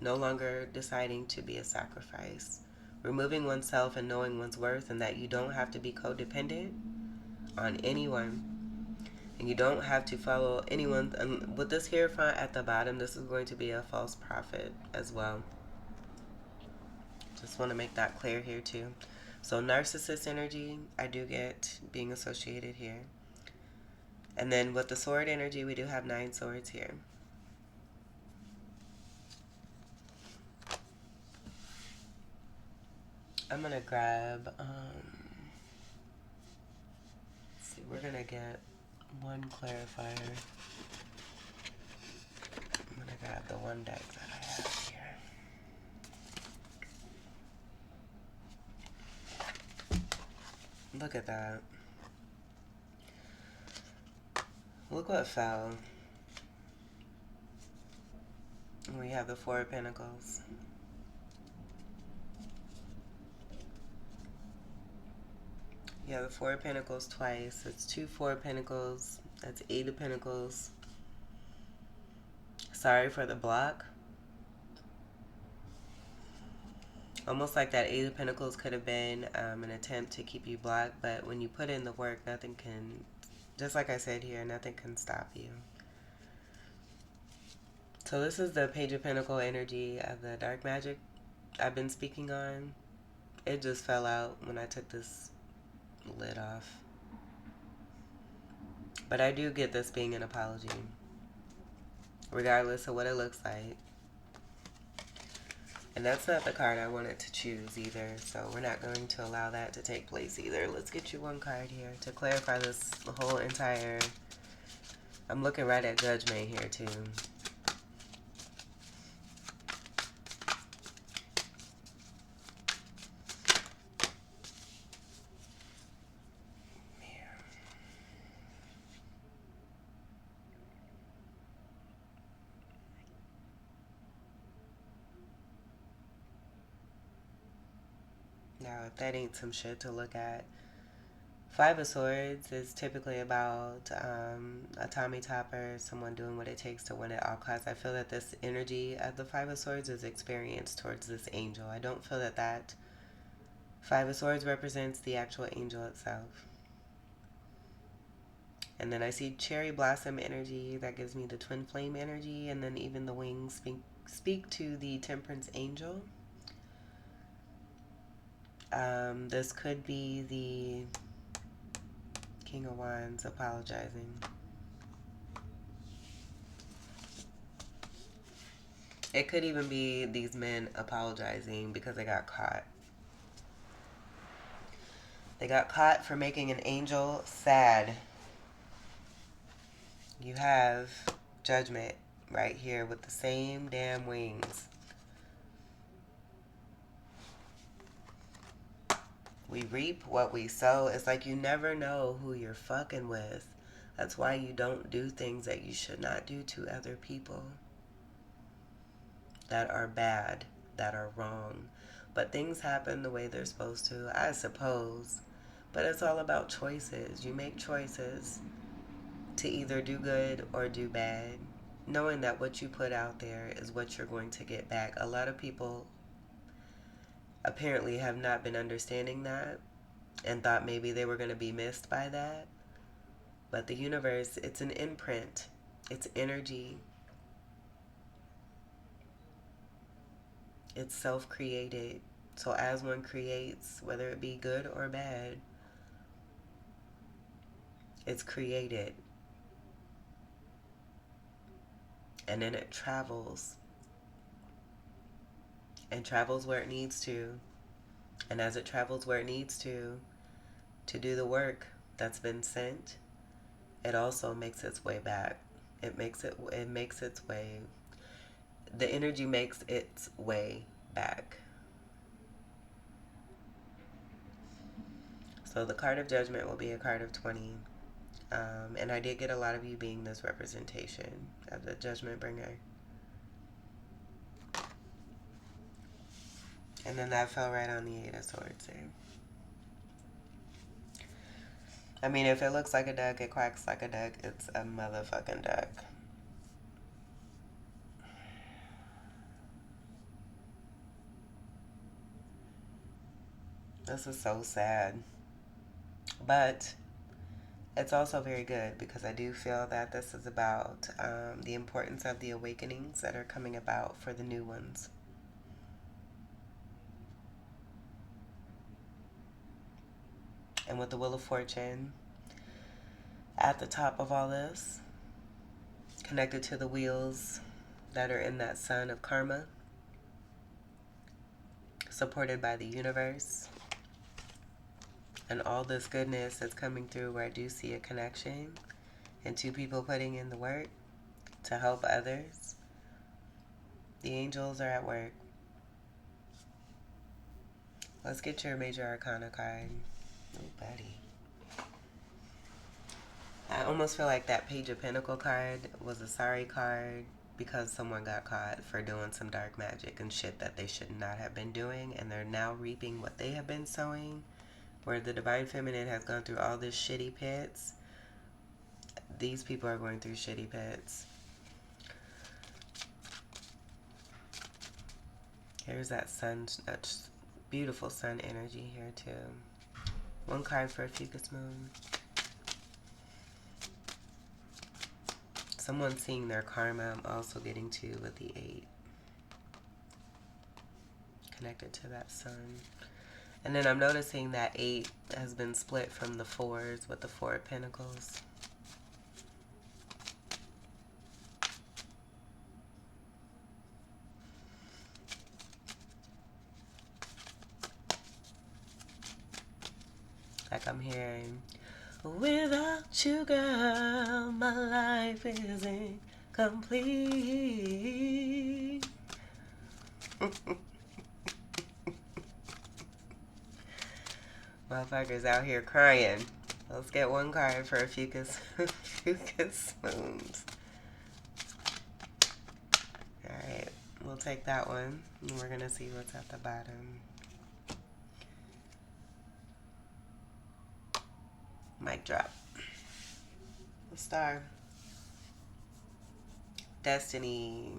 no longer deciding to be a sacrifice. Removing oneself and knowing one's worth, and that you don't have to be codependent on anyone. And you don't have to follow anyone. And with this Hierophant at the bottom, this is going to be a false prophet as well. Just want to make that clear here too. So narcissist energy, I do get being associated here. And then with the sword energy, we do have 9 swords here. I'm going to grab, let's see, we're going to get one clarifier. I'm going to grab the one deck that I have here. Look at that. Look what fell. We have the Four of Pentacles. Yeah, the Four of Pentacles twice. It's 2 Four of Pentacles. That's 8 of Pentacles. Sorry for the block. Almost like that 8 of Pentacles could have been an attempt to keep you blocked, but when you put in the work, nothing can, just like I said here, nothing can stop you. So this is the Page of Pentacles energy of the dark magic I've been speaking on. It just fell out when I took this lid off. But I do get this being an apology, regardless of what it looks like. And that's not the card I wanted to choose either, so we're not going to allow that to take place either. Let's get you one card here to clarify this whole entire... I'm looking right at Judgment here too. Now, if that ain't some shit to look at, Five of Swords is typically about a Tommy Topper, someone doing what it takes to win at all costs. I feel that this energy of the Five of Swords is experienced towards this angel. I don't feel that that Five of Swords represents the actual angel itself. And then I see cherry blossom energy. That gives me the twin flame energy. And then even the wings speak to the temperance angel. This could be the King of Wands apologizing. It could even be these men apologizing because they got caught. They got caught for making an angel sad. You have Judgment right here with the same damn wings. We reap what we sow. It's like you never know who you're fucking with. That's why you don't do things that you should not do to other people that are bad, that are wrong. But things happen the way they're supposed to, I suppose. But it's all about choices. You make choices to either do good or do bad, knowing that what you put out there is what you're going to get back. A lot of people apparently have not been understanding that and thought maybe they were going to be missed by that. But the universe, it's an imprint. It's energy. It's self-created. So as one creates, whether it be good or bad, it's created. And then it travels. And travels where it needs to. And as it travels where it needs to do the work that's been sent, it also makes its way back. It makes its way. The energy makes its way back. So the card of Judgment will be a card of 20. And I did get a lot of you being this representation of the Judgment Bringer. And then that fell right on the Eight of Swords there. I mean, if it looks like a duck, it quacks like a duck. It's a motherfucking duck. This is so sad. But it's also very good because I do feel that this is about the importance of the awakenings that are coming about for the new ones. And with the Wheel of Fortune at the top of all this, connected to the wheels that are in that sun of karma, supported by the universe, and all this goodness that's coming through, where I do see a connection and two people putting in the work to help others. The angels are at work. Let's get your Major Arcana card. Oh, buddy. I almost feel like that Page of Pentacle card was a sorry card because someone got caught for doing some dark magic and shit that they should not have been doing, and they're now reaping what they have been sowing. Where the Divine Feminine has gone through all these shitty pits, these people are going through shitty pits. Here's that sun, that beautiful sun energy here too. One card for Ophiuchus Moon. Someone seeing their karma. I'm also getting to with the 8. Connected to that sun. And then I'm noticing that 8 has been split from the 4s with the 4 of Pentacles. Like I'm hearing, without you, girl, my life isn't complete. Motherfuckers out here crying. Let's get one card for Ophiuchus Moons. Alright, we'll take that one. And we're going to see what's at the bottom. Mic drop. The Star. Destiny.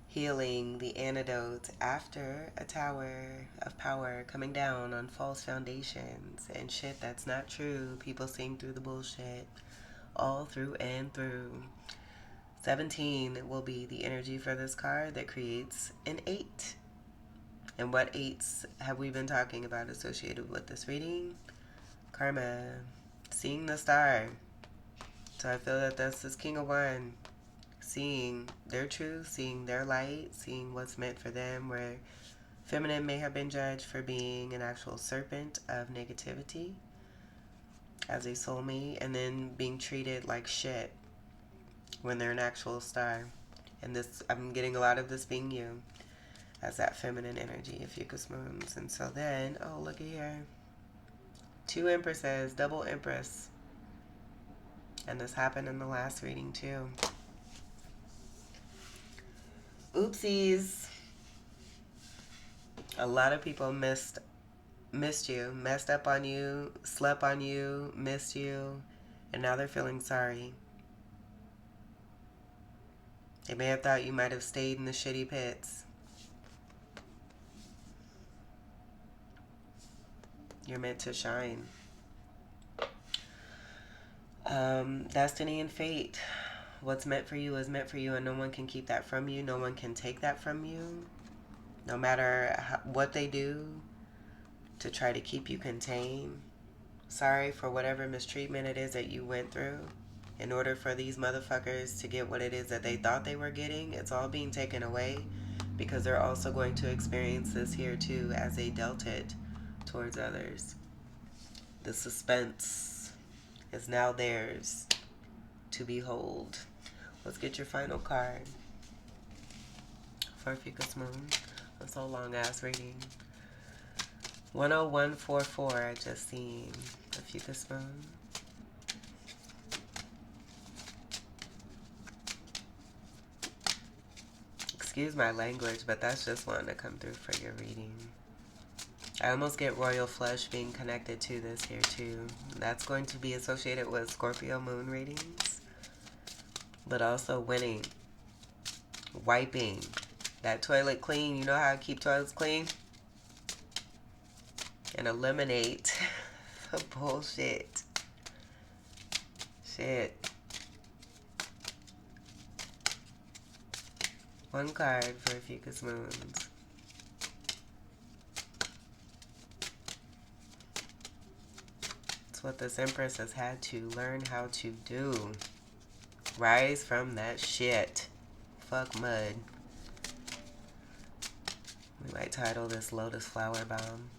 Healing, the antidote after a tower of power coming down on false foundations and shit that's not true. People seeing through the bullshit. all through and through. 17 will be the energy for this card that creates an 8. And what 8s have we been talking about associated with this reading? Karma. Seeing the star. So I feel that that's this King of Wands. Seeing their truth, seeing their light, seeing what's meant for them, where feminine may have been judged for being an actual serpent of negativity as a soulmate, and then being treated like shit when they're an actual star. And this, I'm getting a lot of this being you as that feminine energy, Ophiuchus moons. And so then, oh, look at here. 2 empresses, double empress. And this happened in the last reading too. Oopsies. A lot of people missed you, messed up on you, slept on you, missed you, and now they're feeling sorry. They may have thought you might have stayed in the shitty pits. You're meant to shine. Destiny and fate. What's meant for you is meant for you, and no one can keep that from you. No one can take that from you. No matter what they do to try to keep you contained. Sorry for whatever mistreatment it is that you went through. In order for these motherfuckers to get what it is that they thought they were getting, it's all being taken away, because they're also going to experience this here too as they dealt it towards others. The suspense is now theirs to behold. Let's get your final card for Ophiuchus moon. That's a long ass reading. 10144, I just seen Ophiuchus moon. Excuse my language, but that's just wanting to come through for your reading. I almost get royal flush being connected to this here too. That's going to be associated with Scorpio moon readings, but also winning, wiping that toilet clean. You know how I keep toilets clean? And eliminate the bullshit. Shit. One card for Ophiuchus moons. It's what this Empress has had to learn how to do. Rise from that shit. Fuck mud. We might title this Lotus Flower Bomb.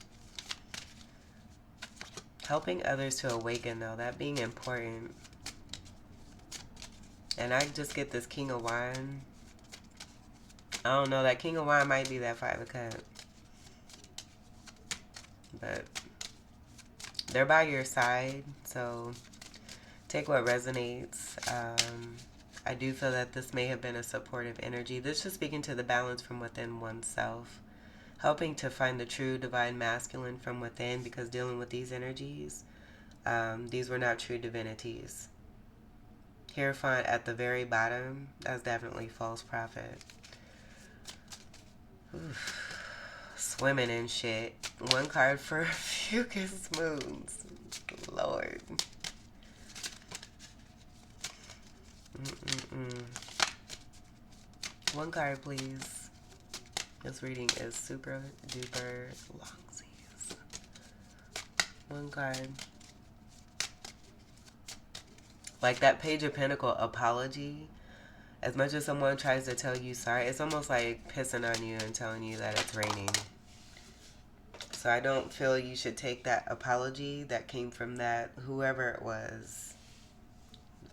Helping others to awaken, though, that being important. And I just get this King of Wine. I don't know, that King of Wine might be that 5 of Cups. But they're by your side, so take what resonates. I do feel that this may have been a supportive energy. This is speaking to the balance from within oneself. Helping to find the true divine masculine from within, because dealing with these energies, these were not true divinities. Hierophant at the very bottom, that's definitely false prophet. Oof. Swimming in shit. One card for Ophiuchus moons. Lord. One card, please. This reading is super duper longsies. One card. Like that Page of Pentacle apology. As much as someone tries to tell you sorry, it's almost like pissing on you and telling you that it's raining. So I don't feel you should take that apology that came from that, whoever it was.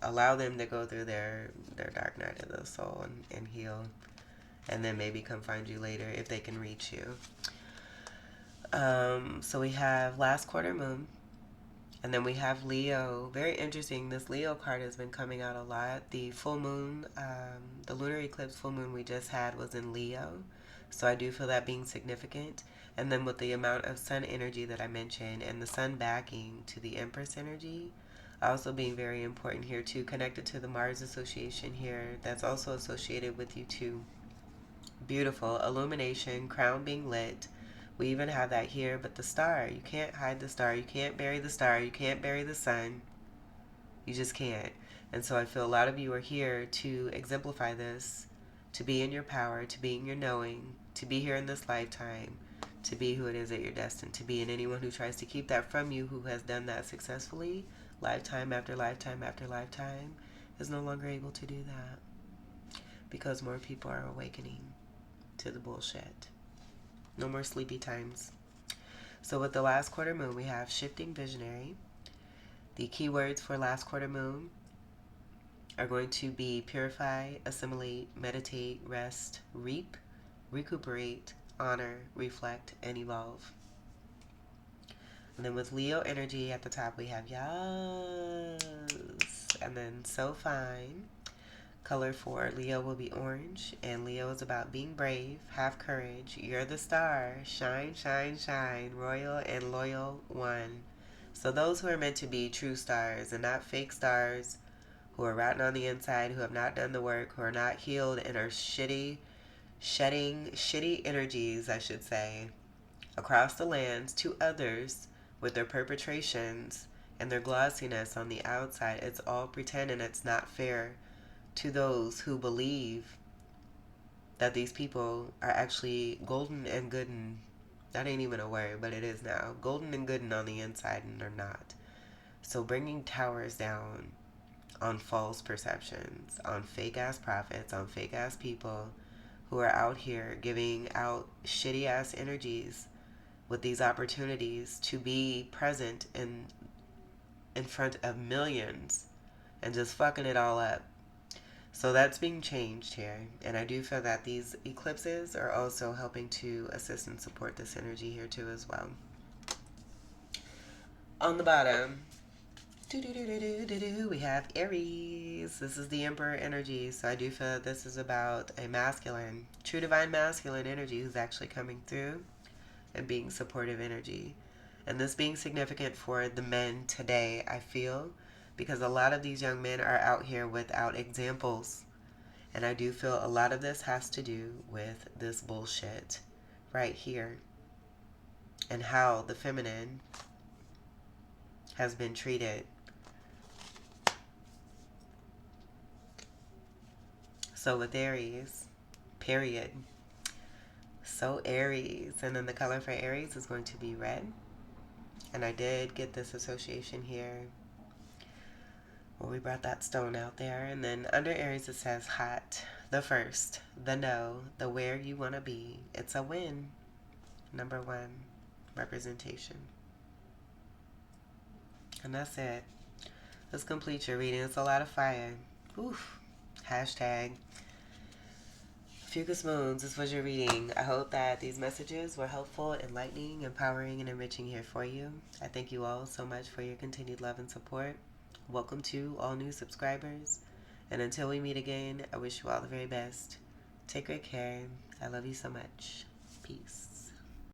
Allow them to go through their dark night of the soul and heal. And then maybe come find you later if they can reach you. So we have last quarter moon. And then we have Leo. Very interesting. This Leo card has been coming out a lot. The full moon, the lunar eclipse full moon we just had was in Leo. So I do feel that being significant. And then with the amount of sun energy that I mentioned and the sun backing to the Empress energy, also being very important here too. Connected to the Mars association here. That's also associated with you too. Beautiful. Illumination, crown being lit. We even have that here, but the star, you can't hide the star. You can't bury the star. You can't bury the sun. You just can't. And so I feel a lot of you are here to exemplify this, to be in your power, to be in your knowing, to be here in this lifetime, to be who it is that you're destined to be. And anyone who tries to keep that from you, who has done that successfully, lifetime after lifetime after lifetime, is no longer able to do that. Because more people are awakening to the bullshit. No more sleepy times. So with the last quarter moon, we have shifting visionary. The keywords for last quarter moon are going to be purify, assimilate, meditate, rest, reap, recuperate, honor, reflect, and evolve. And then with Leo energy at the top, we have yes. And then so fine. Color for Leo will be orange, and Leo is about being brave, have courage, you're the star, shine, shine, shine, royal and loyal one. So those who are meant to be true stars and not fake stars, who are rotten on the inside, who have not done the work, who are not healed and are shedding shitty energies, I should say, across the lands to others with their perpetrations and their glossiness on the outside. It's all pretend and it's not fair to those who believe that these people are actually golden and good, and that ain't even a word, but it is now. Golden and good and on the inside, and they're not. So bringing towers down on false perceptions, on fake ass prophets, on fake ass people who are out here giving out shitty ass energies with these opportunities to be present in front of millions and just fucking it all up. So that's being changed here, and I do feel that these eclipses are also helping to assist and support this energy here too as well. On the bottom, we have Aries. This is the Emperor energy, so I do feel that this is about a masculine, true divine masculine energy who's actually coming through and being supportive energy. And this being significant for the men today, I feel, because a lot of these young men are out here without examples. And I do feel a lot of this has to do with this bullshit right here and how the feminine has been treated. So with Aries, period. So Aries. And then the color for Aries is going to be red. And I did get this association here. Well, we brought that stone out there. And then under Aries it says hot, the first, the know, the where you want to be. It's a win. Number 1, representation. And that's it. Let's complete your reading. It's a lot of fire. Oof. Hashtag Ophiuchus Moons. This was your reading. I hope that these messages were helpful, enlightening, empowering, and enriching here for you. I thank you all so much for your continued love and support. Welcome to all new subscribers. And until we meet again, I wish you all the very best. Take great care. I love you so much. Peace.